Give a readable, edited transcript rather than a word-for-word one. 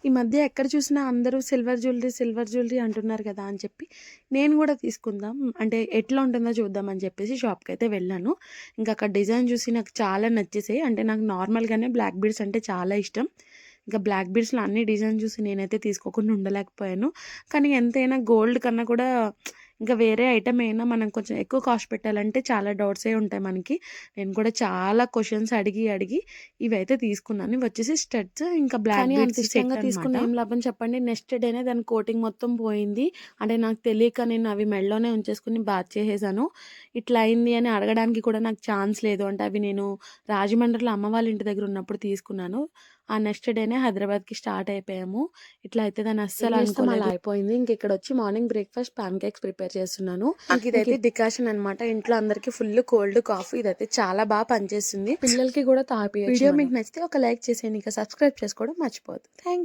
ఈ మధ్య ఎక్కడ చూసినా అందరూ సిల్వర్ జ్యువెలరీ అంటున్నారు కదా అని చెప్పి నేను కూడా తీసుకుందాం అంటే ఎట్లా ఉంటుందో చూద్దామని చెప్పేసి షాప్‌కైతే వెళ్ళాను. ఇంకా అక్కడ డిజైన్ చూసి నాకు చాలా నచ్చేసాయి. అంటే నాకు నార్మల్‌గానే బ్లాక్ బీడ్స్ అంటే చాలా ఇష్టం. ఇంకా బ్లాక్ బీడ్స్‌లో అన్ని డిజైన్ చూసి నేనైతే తీసుకోకుండా ఉండలేకపోయాను. కానీ ఎంతైనా గోల్డ్ కన్నా కూడా ఇంకా వేరే ఐటెమ్ అయినా మనం కొంచెం ఎక్కువ కాస్ట్ పెట్టాలంటే చాలా డౌట్సే ఉంటాయి మనకి. నేను కూడా చాలా క్వెషన్స్ అడిగి ఇవైతే తీసుకున్నాను. ఇవొచ్చేసి స్టడ్స్ ఇంకా బ్లాక్ కానీ అంత బీడ్స్ ఇష్టంగా సెట్ తీసుకుని అనమాట. ఏం లాభం చెప్పండి. నెక్స్ట్ డేనే దాని కోటింగ్ మొత్తం పోయింది. అంటే నాకు తెలియక నేను అవి మెడలోనే ఉంచేసుకొని బాత్ చేసేసాను. ఇట్లా అయింది అని అడగడానికి కూడా నాకు ఛాన్స్ లేదు. అంటే అవి నేను రాజమండ్రిలో అమ్మ వాళ్ళ ఇంటి దగ్గర ఉన్నప్పుడు తీసుకున్నాను. ఆ నెక్స్ట్ డేనే హైదరాబాద్‌కి స్టార్ట్ అయిపోయాము. ఇట్లా అయితదని అస్సలు అనుకోలేదు. అలా అయిపోయింది. ఇంక ఇక్కడొచ్చి morning breakfast pancakes prepare చేస్తున్నాను. ఇదైతే డికాషన్ అనమాట. ఇంట్లో అందరికీ ఫుల్ కోల్డ్ కాఫీ. ఇదైతే చాలా బాగా పనిచేస్తుంది. పిల్లలకి కూడా తాపియొచ్చు. వీడియో మీకు నచ్చితే ఒక లైక్ చేసేయండి. ఇంకా సబ్స్క్రైబ్ చేసుకోవడం మర్చిపోవద్దు. Thank you.